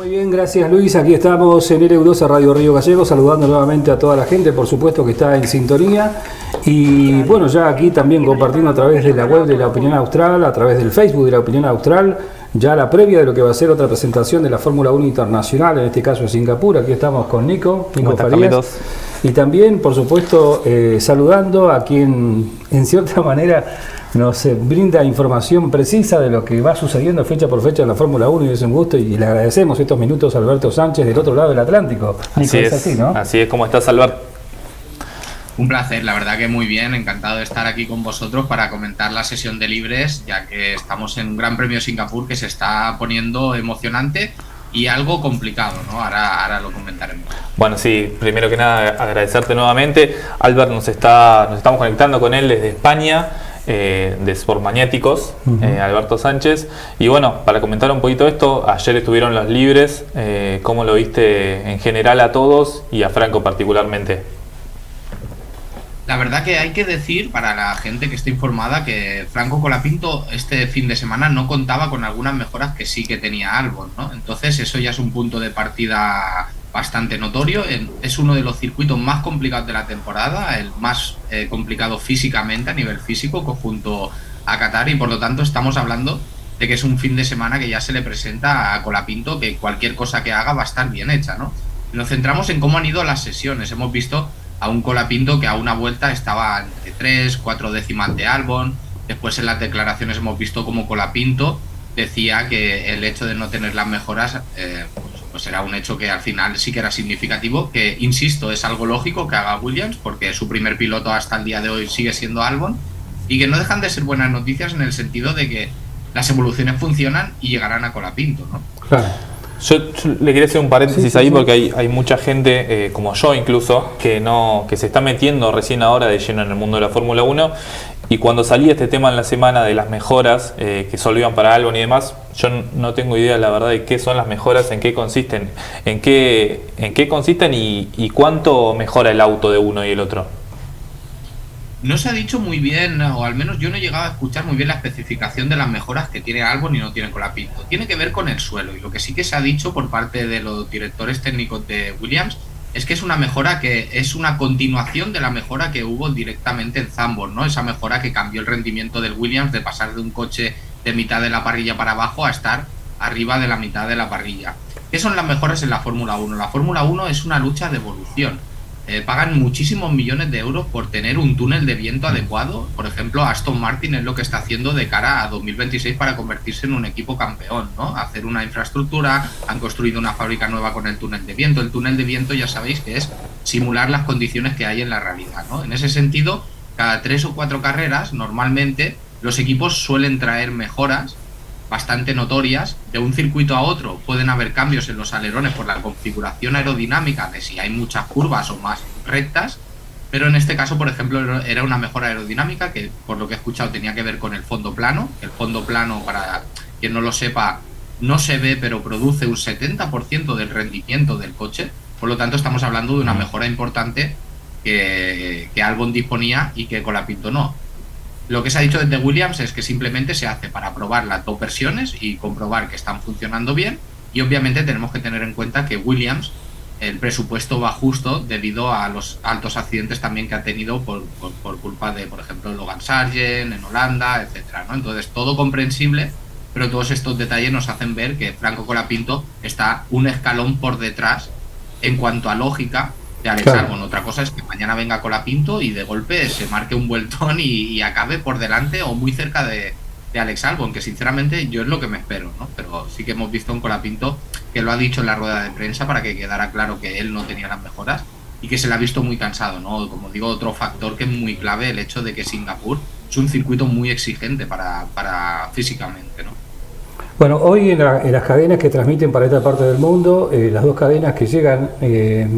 Muy bien, gracias Luis. Aquí estamos en LU12 Radio Río Gallegos, saludando nuevamente a toda la gente, por supuesto que está en sintonía. Y bueno, ya aquí también compartiendo a través de la web de La Opinión Austral, a través del Facebook de La Opinión Austral, ya la previa de lo que va a ser otra presentación de la Fórmula 1 Internacional, en este caso en Singapur. Aquí estamos con Nico Farías. Y también, por supuesto, saludando a quien, en cierta manera, nos brinda información precisa de lo que va sucediendo fecha por fecha en la Fórmula 1, y es un gusto, y le agradecemos estos minutos a Alberto Sánchez del otro lado del Atlántico. Nico, es así, ¿no? Así es. ¿Cómo estás, Alberto? Un placer, la verdad que muy bien, encantado de estar aquí con vosotros para comentar la sesión de libres, ya que estamos en un Gran Premio de Singapur que se está poniendo emocionante y algo complicado, ¿no? Ahora lo comentaremos. Bueno, sí, primero que nada agradecerte nuevamente. Albert, nos estamos conectando con él desde España, de Sport Magnéticos, Alberto Sánchez. Y bueno, para comentar un poquito esto, ayer estuvieron los libres, ¿cómo lo viste en general a todos y a Franco particularmente? La verdad que hay que decir, para la gente que esté informada, que Franco Colapinto este fin de semana no contaba con algunas mejoras que sí que tenía Albon, ¿no? Entonces eso ya es un punto de partida bastante notorio. Es uno de los circuitos más complicados de la temporada, el más complicado físicamente a nivel físico, junto a Qatar, y por lo tanto estamos hablando de que es un fin de semana que ya se le presenta a Colapinto que cualquier cosa que haga va a estar bien hecha, ¿no? Nos centramos en cómo han ido las sesiones. Hemos visto a un Colapinto que a una vuelta estaba entre 3-4 décimas de Albon. Después en las declaraciones hemos visto como Colapinto decía que el hecho de no tener las mejoras pues era un hecho que al final sí que era significativo, que insisto, es algo lógico que haga Williams, porque su primer piloto hasta el día de hoy sigue siendo Albon, y que no dejan de ser buenas noticias en el sentido de que las evoluciones funcionan y llegarán a Colapinto, ¿no? Claro. Yo le quería hacer un paréntesis ahí, porque hay mucha gente, como yo incluso, que se está metiendo recién ahora de lleno en el mundo de la Fórmula 1, y cuando salía este tema en la semana de las mejoras que solo iban para Albon y demás, yo no tengo idea, la verdad, de qué son las mejoras, en qué consisten, y cuánto mejora el auto de uno y el otro. No se ha dicho muy bien, o al menos yo no he llegado a escuchar muy bien la especificación de las mejoras que tiene Albon y no tiene Colapinto. Tiene que ver con el suelo, y lo que sí que se ha dicho por parte de los directores técnicos de Williams es que es una mejora que es una continuación de la mejora que hubo directamente en Zandvoort, ¿no? Esa mejora que cambió el rendimiento del Williams de pasar de un coche de mitad de la parrilla para abajo a estar arriba de la mitad de la parrilla. ¿Qué son las mejoras en la Fórmula 1? La Fórmula 1 es una lucha de evolución. Pagan muchísimos millones de euros por tener un túnel de viento adecuado. Por ejemplo, Aston Martin es lo que está haciendo de cara a 2026 para convertirse en un equipo campeón, ¿no? Hacer una infraestructura, han construido una fábrica nueva con el túnel de viento. El túnel de viento ya sabéis que es simular las condiciones que hay en la realidad, ¿no? En ese sentido, cada 3 o 4 carreras, normalmente, los equipos suelen traer mejoras bastante notorias. De un circuito a otro pueden haber cambios en los alerones por la configuración aerodinámica de si hay muchas curvas o más rectas, pero en este caso, por ejemplo, era una mejora aerodinámica que, por lo que he escuchado, tenía que ver con el fondo plano. El fondo plano, para quien no lo sepa, no se ve, pero produce un 70% del rendimiento del coche. Por lo tanto, estamos hablando de una mejora importante que Albon disponía y que Colapinto no. Lo que se ha dicho desde Williams es que simplemente se hace para probar las dos versiones y comprobar que están funcionando bien, y obviamente tenemos que tener en cuenta que Williams, el presupuesto va justo debido a los altos accidentes también que ha tenido por culpa de, por ejemplo, Logan Sargent en Holanda, etcétera, ¿no? Entonces, todo comprensible, pero todos estos detalles nos hacen ver que Franco Colapinto está un escalón por detrás en cuanto a lógica de Alex Albon. Otra cosa es que mañana venga Colapinto y de golpe se marque un vueltón y acabe por delante o muy cerca de Alex Albon, que sinceramente yo es lo que me espero, ¿no? Pero sí que hemos visto un Colapinto que lo ha dicho en la rueda de prensa para que quedara claro que él no tenía las mejoras y que se le ha visto muy cansado, ¿no? Como digo, otro factor que es muy clave, el hecho de que Singapur es un circuito muy exigente para físicamente, ¿no? Bueno, hoy en las cadenas que transmiten para esta parte del mundo, las dos cadenas que llegan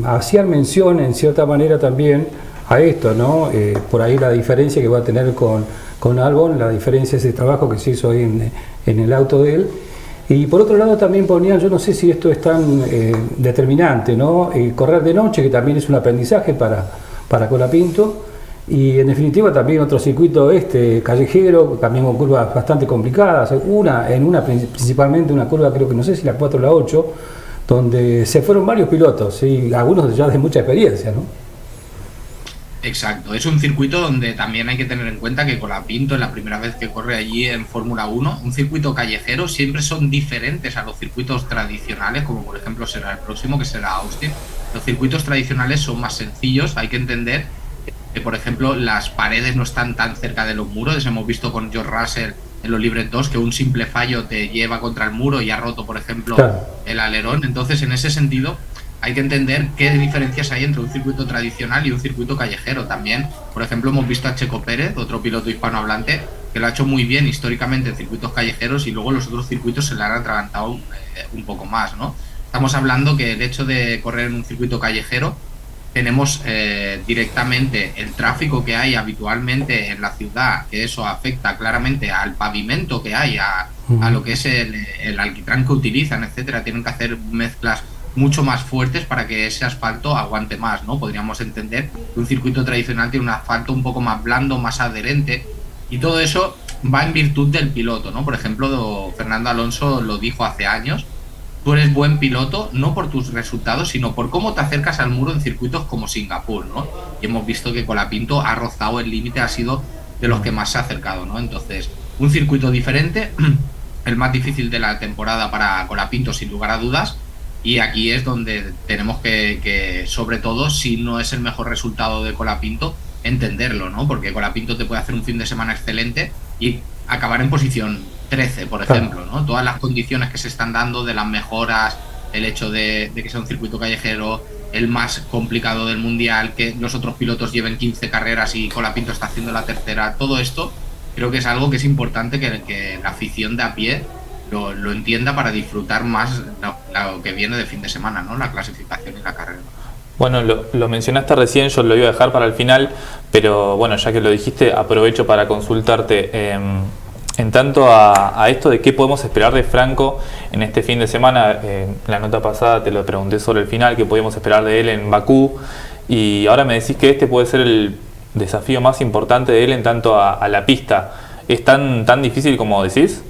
hacían mención en cierta manera también a esto, ¿no? Por ahí la diferencia que va a tener con Albon, la diferencia es el trabajo que se hizo ahí en el auto de él. Y por otro lado también ponían, yo no sé si esto es tan determinante, ¿no? Correr de noche, que también es un aprendizaje para Colapinto. Y en definitiva también otro circuito callejero, también con curvas bastante complicadas, principalmente una curva, creo que no sé si la 4 o la 8, donde se fueron varios pilotos, y algunos ya de mucha experiencia, ¿no? Exacto, es un circuito donde también hay que tener en cuenta que Colapinto es la primera vez que corre allí en Fórmula 1, un circuito callejero, siempre son diferentes a los circuitos tradicionales, como por ejemplo será el próximo, que será Austin. Los circuitos tradicionales son más sencillos, hay que entender que por ejemplo las paredes no están tan cerca de los muros, hemos visto con George Russell en los Libres 2 que un simple fallo te lleva contra el muro y ha roto por ejemplo el alerón, entonces en ese sentido hay que entender qué diferencias hay entre un circuito tradicional y un circuito callejero. También, por ejemplo, hemos visto a Checo Pérez, otro piloto hispanohablante, que lo ha hecho muy bien históricamente en circuitos callejeros y luego los otros circuitos se le han atragantado un poco más, ¿no? Estamos hablando que el hecho de correr en un circuito callejero tenemos directamente el tráfico que hay habitualmente en la ciudad, que eso afecta claramente al pavimento que hay, a lo que es el alquitrán que utilizan, etcétera. Tienen que hacer mezclas mucho más fuertes para que ese asfalto aguante más, ¿no? Podríamos entender que un circuito tradicional tiene un asfalto un poco más blando, más adherente, y todo eso va en virtud del piloto, ¿no? Por ejemplo, Fernando Alonso lo dijo hace años: tú eres buen piloto no por tus resultados, sino por cómo te acercas al muro en circuitos como Singapur, ¿no? Y hemos visto que Colapinto ha rozado el límite, ha sido de los que más se ha acercado, ¿no? Entonces, un circuito diferente, el más difícil de la temporada para Colapinto, sin lugar a dudas. Y aquí es donde tenemos que, sobre todo, si no es el mejor resultado de Colapinto, entenderlo, ¿no? Porque Colapinto te puede hacer un fin de semana excelente y acabar en posición 13, por ejemplo, ¿no? Todas las condiciones que se están dando de las mejoras, el hecho de que sea un circuito callejero, el más complicado del mundial, que los otros pilotos lleven 15 carreras y Colapinto está haciendo la tercera, todo esto creo que es algo que es importante que la afición de a pie lo entienda para disfrutar más lo que viene de fin de semana, ¿no? La clasificación y la carrera. Bueno, lo mencionaste recién, yo lo iba a dejar para el final, pero bueno, ya que lo dijiste, aprovecho para consultarte en tanto a esto de qué podemos esperar de Franco en este fin de semana. En la nota pasada te lo pregunté sobre el final, qué podemos esperar de él en Bakú, y ahora me decís que este puede ser el desafío más importante de él en tanto a la pista. ¿Es tan difícil como decís?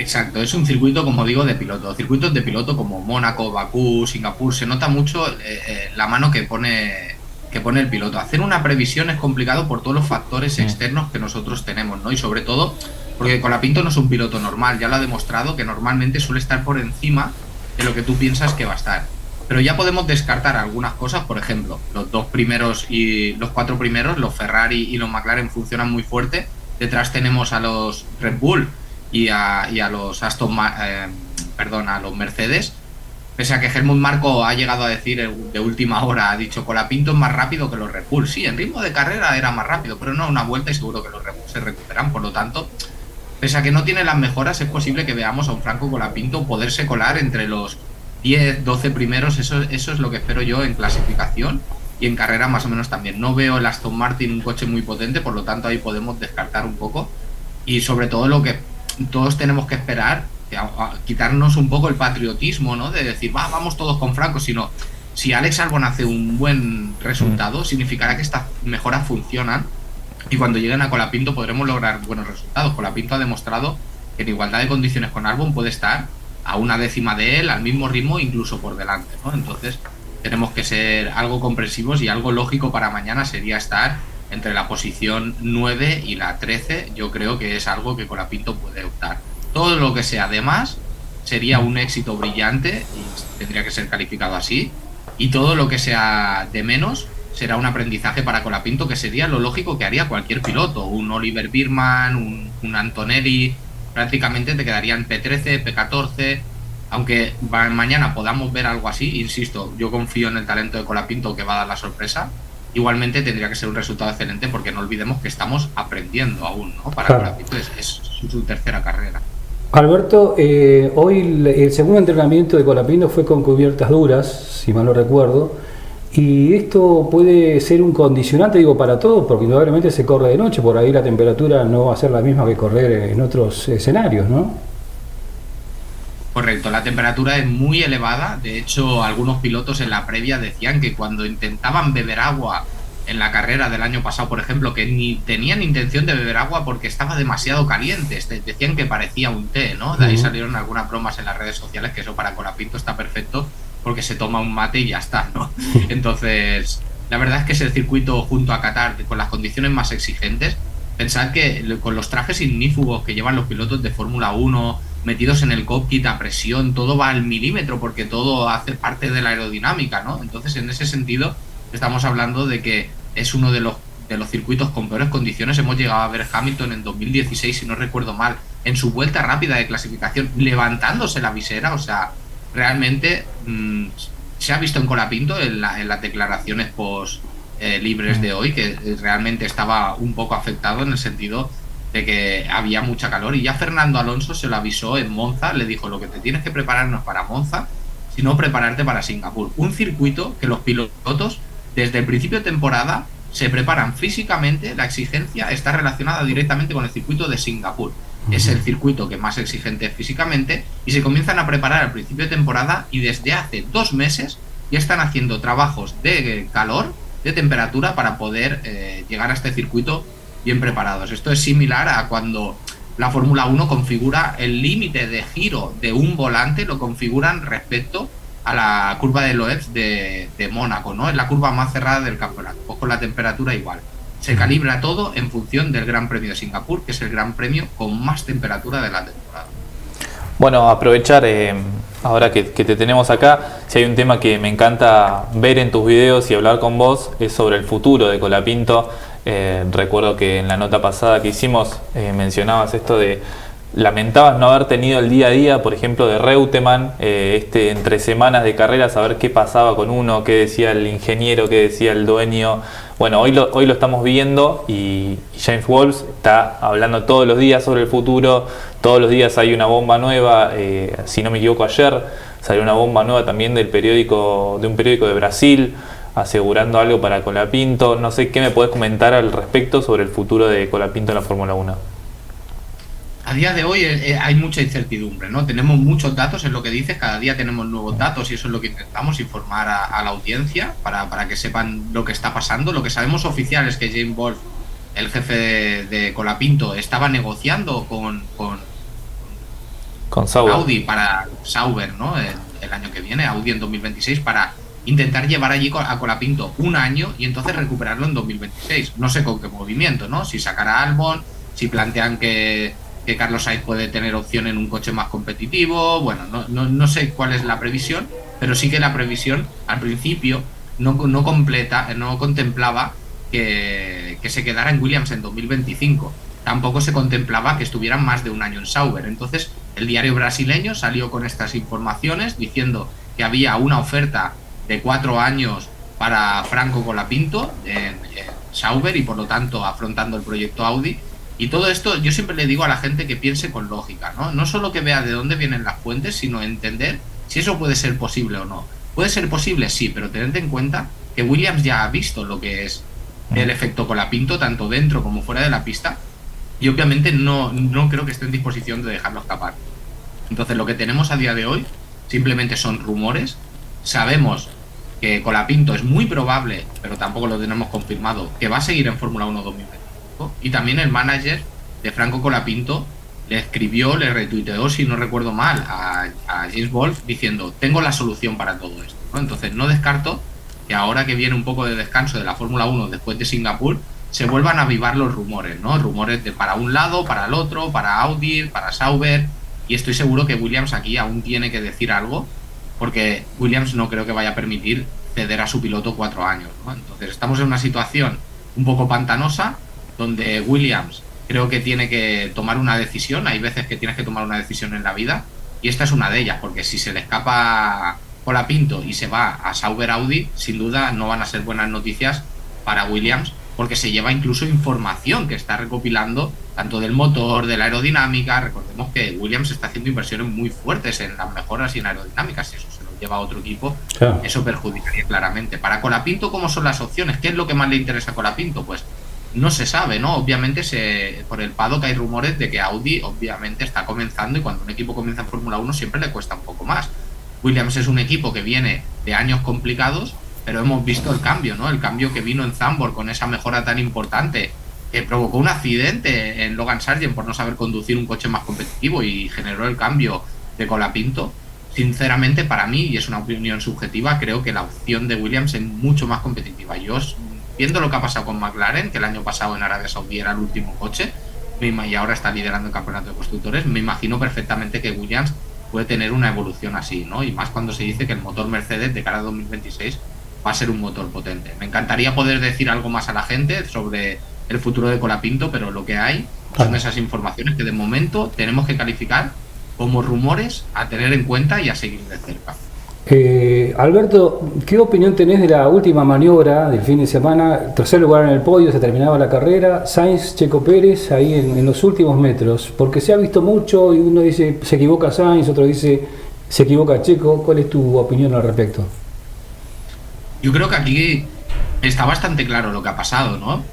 Exacto, es un circuito, como digo, de piloto. Circuitos de piloto como Mónaco, Bakú, Singapur, se nota mucho la mano que pone el piloto. Hacer una previsión es complicado por todos los factores externos que nosotros tenemos, ¿no? Y sobre todo porque Colapinto no es un piloto normal, ya lo ha demostrado que normalmente suele estar por encima de lo que tú piensas que va a estar. Pero ya podemos descartar algunas cosas, por ejemplo, los 2 primeros y los 4 primeros, los Ferrari y los McLaren funcionan muy fuerte. Detrás tenemos a los Red Bull y a los a los Mercedes, pese a que Helmut Marko ha llegado a decir de última hora, ha dicho Colapinto es más rápido que los Red Bull. Sí, en ritmo de carrera era más rápido, pero no a una vuelta, y seguro que los Red Bull se recuperan. Por lo tanto, pese a que no tiene las mejoras, es posible que veamos a un Franco Colapinto poderse colar entre los 10, 12 primeros. Eso es lo que espero yo en clasificación, y en carrera más o menos también. No veo el Aston Martin un coche muy potente, por lo tanto ahí podemos descartar un poco, y sobre todo lo que todos tenemos que esperar, quitarnos un poco el patriotismo, ¿no? De decir, vamos todos con Franco, sino si Alex Albon hace un buen resultado, significará que estas mejoras funcionan, y cuando lleguen a Colapinto podremos lograr buenos resultados. Colapinto ha demostrado que en igualdad de condiciones con Albon puede estar a una décima de él, al mismo ritmo, incluso por delante, ¿no? Entonces tenemos que ser algo comprensivos, y algo lógico para mañana sería estar entre la posición 9 y la 13. Yo creo que es algo que Colapinto puede optar. Todo lo que sea de más sería un éxito brillante y tendría que ser calificado así, y todo lo que sea de menos será un aprendizaje para Colapinto, que sería lo lógico que haría cualquier piloto. Un Oliver Birman, un Antonelli, prácticamente te quedarían P13, P14. Aunque mañana podamos ver algo así, insisto, yo confío en el talento de Colapinto, que va a dar la sorpresa. Igualmente tendría que ser un resultado excelente, porque no olvidemos que estamos aprendiendo aún, ¿no? Para Colapinto es su tercera carrera. Alberto, hoy el segundo entrenamiento de Colapinto fue con cubiertas duras, si mal no recuerdo, y esto puede ser un condicionante, digo, para todos, porque indudablemente se corre de noche, por ahí la temperatura no va a ser la misma que correr en otros escenarios, ¿no? Correcto, la temperatura es muy elevada. De hecho, algunos pilotos en la previa decían que cuando intentaban beber agua en la carrera del año pasado, por ejemplo, que ni tenían intención de beber agua porque estaba demasiado caliente. Decían que parecía un té, ¿no? De ahí salieron algunas bromas en las redes sociales que eso para Colapinto está perfecto porque se toma un mate y ya está, ¿no? Entonces, la verdad es que ese circuito junto a Qatar, con las condiciones más exigentes, pensad que con los trajes ignífugos que llevan los pilotos de Fórmula 1, metidos en el cockpit a presión, todo va al milímetro porque todo hace parte de la aerodinámica, ¿no? Entonces, en ese sentido, estamos hablando de que es uno de los circuitos con peores condiciones. Hemos llegado a ver Hamilton en 2016, si no recuerdo mal, en su vuelta rápida de clasificación, levantándose la visera. O sea, realmente se ha visto en Colapinto en las declaraciones post libres de hoy, que realmente estaba un poco afectado en el sentido de que había mucha calor, y ya Fernando Alonso se lo avisó en Monza, le dijo: lo que te tienes que preparar no es para Monza, sino prepararte para Singapur, un circuito que los pilotos desde el principio de temporada se preparan físicamente. La exigencia está relacionada directamente con el circuito de Singapur. Es el circuito que más exigente es físicamente, y se comienzan a preparar al principio de temporada, y desde hace 2 meses ya están haciendo trabajos de calor, de temperatura, para poder llegar a este circuito bien preparados. Esto es similar a cuando la Fórmula 1 configura el límite de giro de un volante, lo configuran respecto a la curva de Loebs de Mónaco, ¿no? Es la curva más cerrada del campeonato. Pues con la temperatura igual. Se calibra todo en función del Gran Premio de Singapur, que es el Gran Premio con más temperatura de la temporada. Bueno, aprovechar ahora que te tenemos acá, si hay un tema que me encanta ver en tus videos y hablar con vos, es sobre el futuro de Colapinto. Recuerdo que en la nota pasada que hicimos mencionabas esto de... Lamentabas no haber tenido el día a día, por ejemplo, de Reutemann, entre semanas de carrera, saber qué pasaba con uno, qué decía el ingeniero, qué decía el dueño. Bueno, hoy lo estamos viendo, y James Wolves está hablando todos los días sobre el futuro. Todos los días hay una bomba nueva. Si no me equivoco, ayer salió una bomba nueva también de un periódico de Brasil, asegurando algo para Colapinto. No sé, ¿qué me podés comentar al respecto sobre el futuro de Colapinto en la Fórmula 1? A día de hoy hay mucha incertidumbre, ¿no? Tenemos muchos datos, en lo que dices, cada día tenemos nuevos datos, y eso es lo que intentamos, informar a la audiencia para que sepan lo que está pasando. Lo que sabemos oficial es que James Wolf, el jefe de Colapinto, estaba negociando con Sauber. Audi para Sauber, ¿no? El año que viene, Audi en 2026, para intentar llevar allí a Colapinto un año y entonces recuperarlo en 2026. No sé con qué movimiento, ¿no? Si sacará Albon, si plantean que Carlos Sainz puede tener opción en un coche más competitivo. Bueno, no sé cuál es la previsión, pero sí que la previsión al principio no contemplaba que se quedara en Williams en 2025. Tampoco se contemplaba que estuvieran más de un año en Sauber. Entonces, el diario brasileño salió con estas informaciones diciendo que había una oferta de 4 años para Franco Colapinto en Sauber, y por lo tanto afrontando el proyecto Audi. Y todo esto yo siempre le digo a la gente que piense con lógica, ¿no? No solo que vea de dónde vienen las fuentes, sino entender si eso puede ser posible o no. Puede ser posible, sí, pero tened en cuenta que Williams ya ha visto lo que es el efecto Colapinto, tanto dentro como fuera de la pista, y obviamente no creo que esté en disposición de dejarlo escapar. Entonces, lo que tenemos a día de hoy simplemente son rumores. Sabemos que Colapinto es muy probable, pero tampoco lo tenemos confirmado, que va a seguir en Fórmula 1 2020. Y también el manager de Franco Colapinto le escribió, le retuiteó, si no recuerdo mal, a James Wolf diciendo: tengo la solución para todo esto, ¿no? Entonces no descarto que ahora que viene un poco de descanso de la Fórmula 1 después de Singapur, se vuelvan a avivar los rumores, ¿no? Rumores de para un lado, para el otro, para Audi, para Sauber, y estoy seguro que Williams aquí aún tiene que decir algo, porque Williams no creo que vaya a permitir ceder a su piloto 4 años, ¿no? Entonces estamos en una situación un poco pantanosa, donde Williams creo que tiene que tomar una decisión. Hay veces que tienes que tomar una decisión en la vida, y esta es una de ellas, porque si se le escapa Colapinto y se va a Sauber Audi, sin duda no van a ser buenas noticias para Williams, porque se lleva incluso información que está recopilando tanto del motor, de la aerodinámica. Recordemos que Williams está haciendo inversiones muy fuertes en las mejoras y en aerodinámicas. Si eso se lo lleva a otro equipo, claro, eso perjudicaría claramente. Para Colapinto, ¿cómo son las opciones? ¿Qué es lo que más le interesa a Colapinto? Pues no se sabe, ¿no? Obviamente por el paddock hay rumores de que Audi obviamente está comenzando, y cuando un equipo comienza en Fórmula 1 siempre le cuesta un poco más. Williams es un equipo que viene de años complicados, pero hemos visto el cambio, ¿no? El cambio que vino en Zandvoort con esa mejora tan importante, que provocó un accidente en Logan Sargent por no saber conducir un coche más competitivo y generó el cambio de Colapinto. Sinceramente, para mí, y es una opinión subjetiva, creo que la opción de Williams es mucho más competitiva. Yo, viendo lo que ha pasado con McLaren, que el año pasado en Arabia Saudí era el último coche, y ahora está liderando el campeonato de constructores, me imagino perfectamente que Williams puede tener una evolución así, ¿no? Y más cuando se dice que el motor Mercedes de cara a 2026 va a ser un motor potente. Me encantaría poder decir algo más a la gente sobre el futuro de Colapinto, pero lo que hay son esas informaciones que de momento tenemos que calificar como rumores a tener en cuenta y a seguir de cerca. Alberto, ¿qué opinión tenés de la última maniobra del fin de semana? Tercer lugar en el podio, se terminaba la carrera, Sainz, Checo Pérez, ahí en los últimos metros, porque se ha visto mucho y uno dice se equivoca Sainz, otro dice se equivoca Checo. ¿Cuál es tu opinión al respecto? Yo creo que aquí está bastante claro lo que ha pasado, ¿no?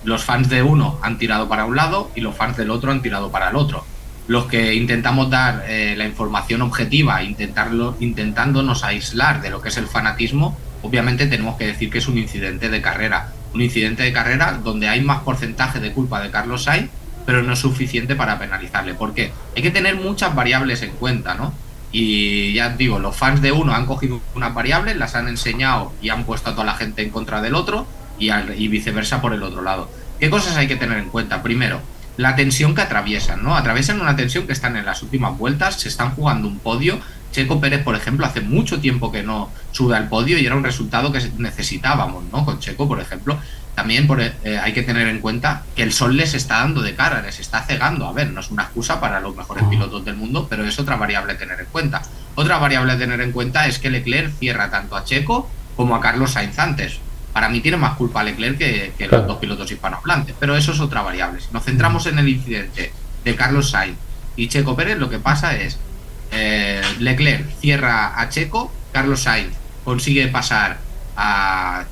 Los fans de uno han tirado para un lado y los fans del otro han tirado para el otro. Los que intentamos dar la información objetiva, intentándonos aislar de lo que es el fanatismo, obviamente tenemos que decir que es un incidente de carrera. Un incidente de carrera donde hay más porcentaje de culpa de Carlos Sainz, pero no es suficiente para penalizarle. ¿Por qué? Hay que tener muchas variables en cuenta, ¿no? Y ya digo, los fans de uno han cogido unas variables, las han enseñado y han puesto a toda la gente en contra del otro y viceversa por el otro lado. ¿Qué cosas hay que tener en cuenta? Primero, la tensión que atraviesan, ¿no? Atraviesan una tensión que están en las últimas vueltas, se están jugando un podio. Checo Pérez, por ejemplo, hace mucho tiempo que no sube al podio y era un resultado que necesitábamos, ¿no? Con Checo, por ejemplo. También hay que tener en cuenta que el sol les está dando de cara, les está cegando. A ver, no es una excusa para los mejores pilotos del mundo, pero es otra variable a tener en cuenta. Otra variable a tener en cuenta es que Leclerc cierra tanto a Checo como a Carlos Sainz antes. Para mí tiene más culpa Leclerc que los dos pilotos hispanohablantes, pero eso es otra variable. Si nos centramos en el incidente de Carlos Sainz y Checo Pérez, lo que pasa es Leclerc cierra a Checo, Carlos Sainz consigue pasar a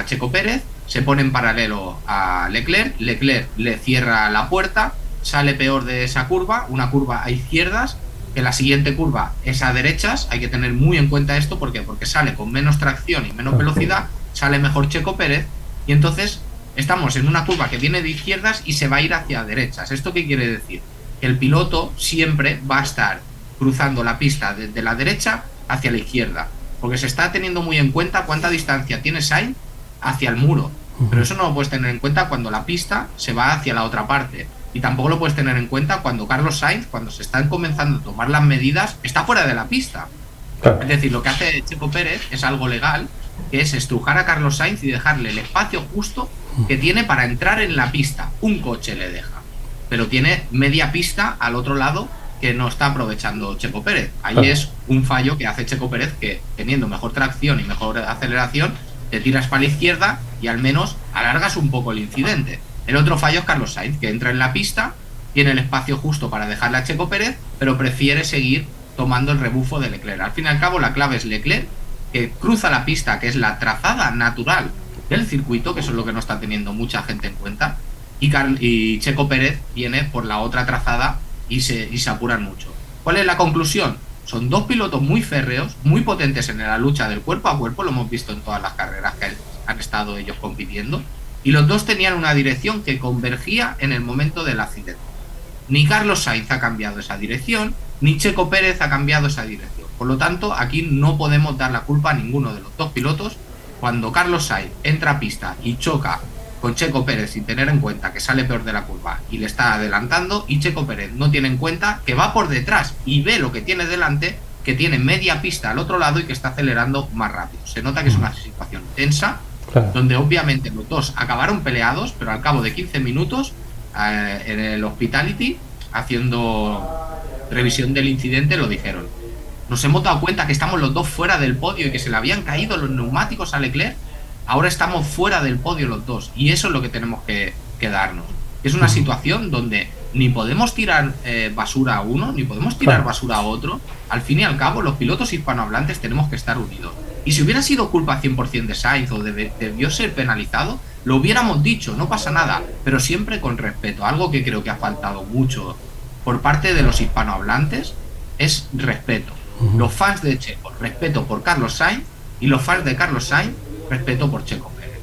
Checo Pérez, se pone en paralelo a Leclerc le cierra la puerta, sale peor de esa curva, una curva a izquierdas, que la siguiente curva es a derechas. Hay que tener muy en cuenta esto, porque sale con menos tracción y menos velocidad, sale mejor Checo Pérez, y entonces estamos en una curva que viene de izquierdas y se va a ir hacia derechas. ¿Esto qué quiere decir? Que el piloto siempre va a estar cruzando la pista desde la derecha hacia la izquierda, porque se está teniendo muy en cuenta cuánta distancia tiene Sainz hacia el muro, pero eso no lo puedes tener en cuenta cuando la pista se va hacia la otra parte, y tampoco lo puedes tener en cuenta cuando Carlos Sainz, cuando se están comenzando a tomar las medidas, está fuera de la pista. Es decir, lo que hace Checo Pérez es algo legal, que es estrujar a Carlos Sainz y dejarle el espacio justo que tiene para entrar en la pista. Un coche le deja, pero tiene media pista al otro lado que no está aprovechando Checo Pérez. Ahí es un fallo que hace Checo Pérez, que teniendo mejor tracción y mejor aceleración, te tiras para la izquierda y al menos alargas un poco el incidente. El otro fallo es Carlos Sainz, que entra en la pista, tiene el espacio justo para dejarle a Checo Pérez, pero prefiere seguir tomando el rebufo de Leclerc. Al fin y al cabo, la clave es Leclerc, que cruza la pista, que es la trazada natural del circuito, que eso es lo que no está teniendo mucha gente en cuenta, y Checo Pérez viene por la otra trazada y se apuran mucho. ¿Cuál es la conclusión? Son dos pilotos muy férreos, muy potentes en la lucha del cuerpo a cuerpo, lo hemos visto en todas las carreras que han estado ellos compitiendo, y los dos tenían una dirección que convergía en el momento del accidente. Ni Carlos Sainz ha cambiado esa dirección, ni Checo Pérez ha cambiado esa dirección. Por lo tanto, aquí no podemos dar la culpa a ninguno de los dos pilotos. Cuando Carlos Sainz entra a pista y choca con Checo Pérez sin tener en cuenta que sale peor de la curva y le está adelantando, y Checo Pérez no tiene en cuenta que va por detrás y ve lo que tiene delante, que tiene media pista al otro lado y que está acelerando más rápido. Se nota que es una situación tensa, donde obviamente los dos acabaron peleados, pero al cabo de 15 minutos en el Hospitality, haciendo revisión del incidente, lo dijeron: nos hemos dado cuenta que estamos los dos fuera del podio y que se le habían caído los neumáticos a Leclerc. Ahora estamos fuera del podio los dos, y eso es lo que tenemos que darnos. Es una situación donde ni podemos tirar basura a uno, ni podemos tirar basura a otro. Al fin y al cabo, los pilotos hispanohablantes tenemos que estar unidos. Y si hubiera sido culpa 100% de Sainz o debió ser penalizado, lo hubiéramos dicho, no pasa nada, pero siempre con respeto. Algo que creo que ha faltado mucho por parte de los hispanohablantes es respeto. Los fans de Checo, respeto por Carlos Sainz, Y los fans de Carlos Sainz, respeto por Checo Pérez.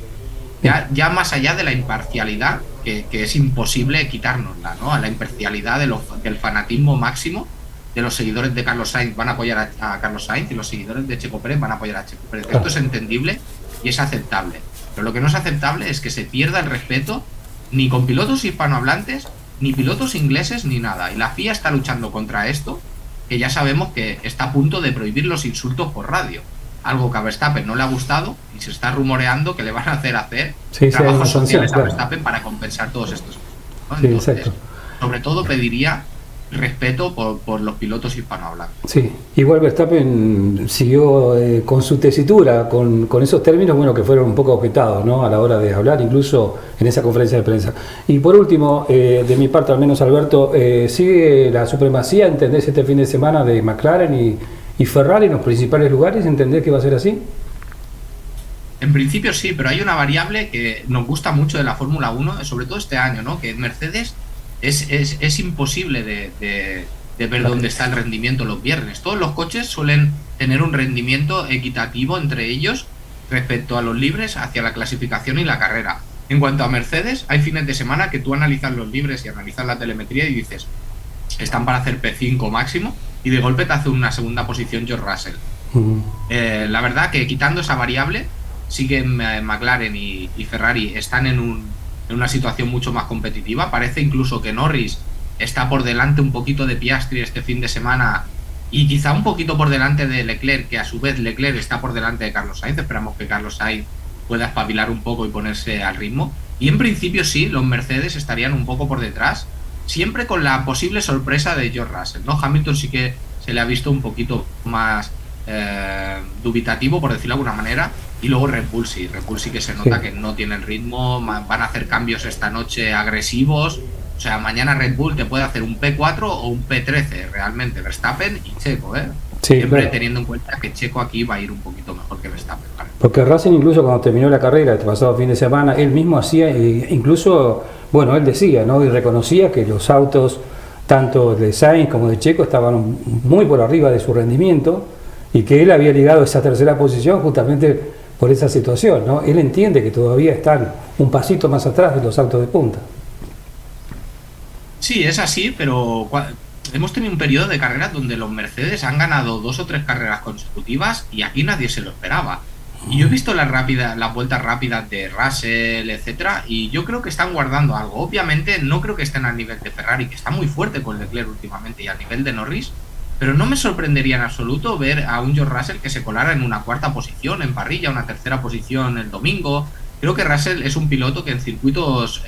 Ya más allá de la imparcialidad, que es imposible quitárnosla, ¿no? A la imparcialidad del fanatismo máximo de los seguidores de Carlos Sainz van a apoyar a Carlos Sainz y los seguidores de Checo Pérez van a apoyar a Checo Pérez. Esto es entendible y es aceptable. Pero lo que no es aceptable es que se pierda el respeto ni con pilotos hispanohablantes, ni pilotos ingleses, ni nada. Y la FIA está luchando contra esto, que ya sabemos que está a punto de prohibir los insultos por radio. Algo que a Verstappen no le ha gustado y se está rumoreando que le van a hacer trabajos sociales a Verstappen para compensar todos estos, ¿no? Entonces, sobre todo pediría respeto por los pilotos hispanohablantes. Sí, igual Verstappen siguió con su tesitura, con esos términos, bueno, que fueron un poco objetados, ¿no? A la hora de hablar, incluso en esa conferencia de prensa. Y por último, de mi parte, al menos Alberto, ¿sigue la supremacía, entendés, este fin de semana de McLaren y Ferrari en los principales lugares? ¿Entendés que va a ser así? En principio sí, pero hay una variable que nos gusta mucho de la Fórmula 1, sobre todo este año, ¿no? Que Mercedes es imposible de ver dónde está el rendimiento los viernes. Todos los coches suelen tener un rendimiento equitativo entre ellos respecto a los libres hacia la clasificación y la carrera. En cuanto a Mercedes, hay fines de semana que tú analizas los libres y analizas la telemetría y dices, están para hacer P5 máximo, y de golpe te hace una segunda posición George Russell. La verdad que quitando esa variable, sí que McLaren y Ferrari están en una situación mucho más competitiva. Parece incluso que Norris está por delante un poquito de Piastri este fin de semana y quizá un poquito por delante de Leclerc, que a su vez Leclerc está por delante de Carlos Sainz. Esperamos que Carlos Sainz pueda espabilar un poco y ponerse al ritmo. Y en principio sí, los Mercedes estarían un poco por detrás, siempre con la posible sorpresa de George Russell, ¿no? Hamilton sí que se le ha visto un poquito más dubitativo, por decirlo de alguna manera, y luego Red Bull sí que se nota que no tiene el ritmo, van a hacer cambios esta noche agresivos, o sea, mañana Red Bull te puede hacer un P4 o un P13 realmente, Verstappen y Checo, siempre teniendo en cuenta que Checo aquí va a ir un poquito mejor que Verstappen, ¿vale? Porque Racing incluso cuando terminó la carrera este pasado fin de semana, él mismo hacía, incluso, bueno, él decía, ¿no? Y reconocía que los autos, tanto de Sainz como de Checo, estaban muy por arriba de su rendimiento, y que él había ligado esa tercera posición justamente por esa situación, ¿no? Él entiende que todavía están un pasito más atrás de los autos de punta. Sí, es así, pero hemos tenido un periodo de carreras donde los Mercedes han ganado 2 o 3 carreras consecutivas y aquí nadie se lo esperaba. Y yo he visto las vueltas rápidas de Russell, etcétera, y yo creo que están guardando algo. Obviamente no creo que estén al nivel de Ferrari, que está muy fuerte con Leclerc últimamente, y al nivel de Norris, pero no me sorprendería en absoluto ver a un George Russell que se colara en una 4ª posición en parrilla, una 3ª posición el domingo. Creo que Russell es un piloto que en circuitos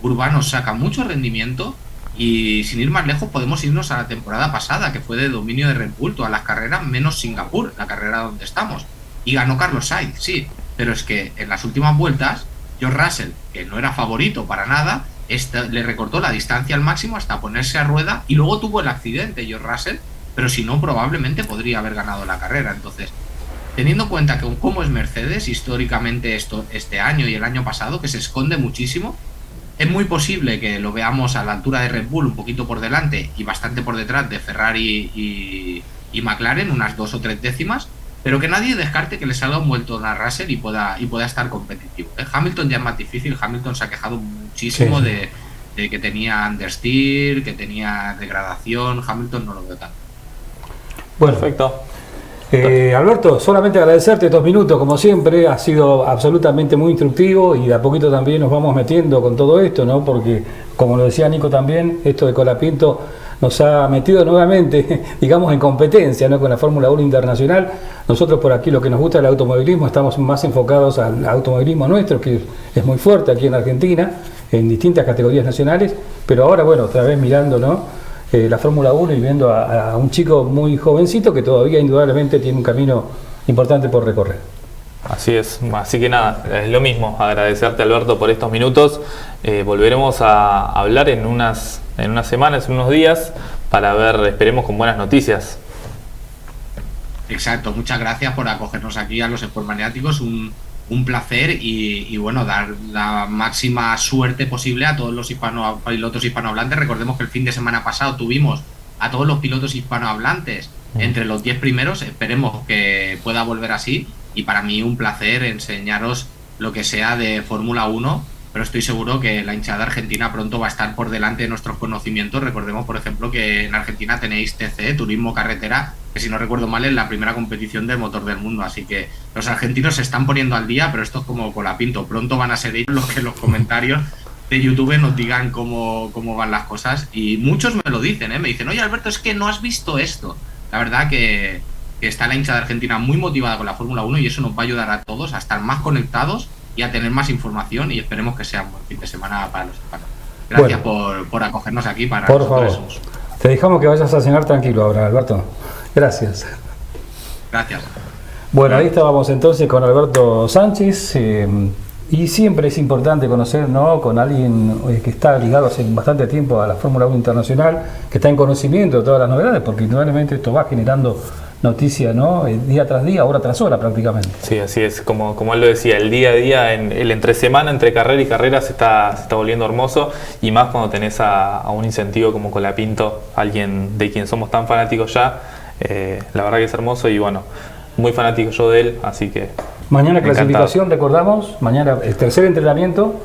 urbanos saca mucho rendimiento, y sin ir más lejos podemos irnos a la temporada pasada, que fue de dominio de Red Bull todas las carreras menos Singapur, la carrera donde estamos, y ganó Carlos Sainz, sí, pero es que en las últimas vueltas George Russell, que no era favorito para nada, le recortó la distancia al máximo hasta ponerse a rueda, y luego tuvo el accidente George Russell, pero si no probablemente podría haber ganado la carrera. Entonces, teniendo en cuenta que cómo es Mercedes históricamente este año y el año pasado, que se esconde muchísimo, es muy posible que lo veamos a la altura de Red Bull, un poquito por delante y bastante por detrás de Ferrari y McLaren, unas 2 o 3 décimas, pero que nadie descarte que le salga un vueltón a Russell y pueda estar competitivo. Hamilton ya es más difícil. Hamilton se ha quejado muchísimo de que tenía understeer, que tenía degradación. Hamilton no lo veo tanto. Bueno, perfecto. Alberto, solamente agradecerte 2 minutos, como siempre, ha sido absolutamente muy instructivo, y de a poquito también nos vamos metiendo con todo esto, ¿no? Porque, como lo decía Nico también, esto de Colapinto nos ha metido nuevamente, digamos, en competencia, ¿no? Con la Fórmula 1 internacional. Nosotros por aquí, lo que nos gusta del automovilismo, estamos más enfocados al automovilismo nuestro, que es muy fuerte aquí en Argentina, en distintas categorías nacionales, pero ahora, bueno, otra vez mirando, ¿no? La Fórmula 1 y viendo a un chico muy jovencito que todavía indudablemente tiene un camino importante por recorrer. Así es, así que nada, es lo mismo, agradecerte, Alberto, por estos minutos. Volveremos a hablar en unas semanas, en unos días, para ver, esperemos, con buenas noticias. Exacto, muchas gracias por acogernos aquí a los Sportmaniáticos, un placer, y bueno, dar la máxima suerte posible a todos los pilotos hispanohablantes. Recordemos que el fin de semana pasado tuvimos a todos los pilotos hispanohablantes entre los 10 primeros. Esperemos que pueda volver así, y para mí un placer enseñaros lo que sea de Fórmula 1, pero estoy seguro que la hinchada argentina pronto va a estar por delante de nuestros conocimientos. Recordemos, por ejemplo, que en Argentina tenéis TC, Turismo Carretera, que si no recuerdo mal es la primera competición del motor del mundo, así que los argentinos se están poniendo al día, pero esto es como Colapinto, pronto van a ser ellos los que en los comentarios de YouTube nos digan cómo van las cosas, y muchos me lo dicen, me dicen, oye Alberto, es que no has visto esto. La verdad que está la hinchada argentina muy motivada con la Fórmula 1, y eso nos va a ayudar a todos a estar más conectados y a tener más información, y esperemos que sea un buen fin de semana para los hispanos. Gracias por acogernos aquí. Por favor, te dejamos que vayas a cenar tranquilo ahora, Alberto. Gracias. Gracias. Bueno, ahí estábamos entonces con Alberto Sánchez, y siempre es importante conocer, ¿no?, con alguien que está ligado hace bastante tiempo a la Fórmula 1 internacional, que está en conocimiento de todas las novedades, porque indudablemente esto va generando noticias, ¿no?, día tras día, hora tras hora prácticamente. Sí, así es, como él lo decía, el día a día, el entre semana, entre carrera y carrera se está volviendo hermoso, y más cuando tenés a un incentivo como Colapinto, alguien de quien somos tan fanáticos ya. La verdad que es hermoso, y bueno, muy fanático yo de él, así que mañana clasificación, recordamos, mañana el tercer entrenamiento,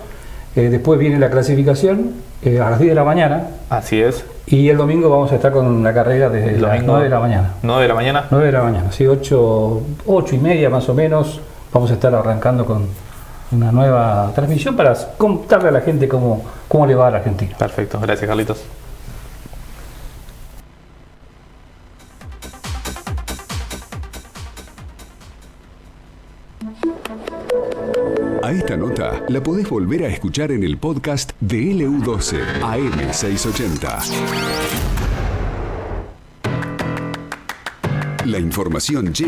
después viene la clasificación a las 10 de la mañana. Así es. Y el domingo vamos a estar con la carrera desde las 9 de la mañana. 9 de la mañana. 9 de la mañana, sí, 8 y media más o menos, vamos a estar arrancando con una nueva transmisión para contarle a la gente cómo le va a la Argentina. Perfecto, gracias Carlitos. A esta nota la podés volver a escuchar en el podcast de LU12 AM680. La información llega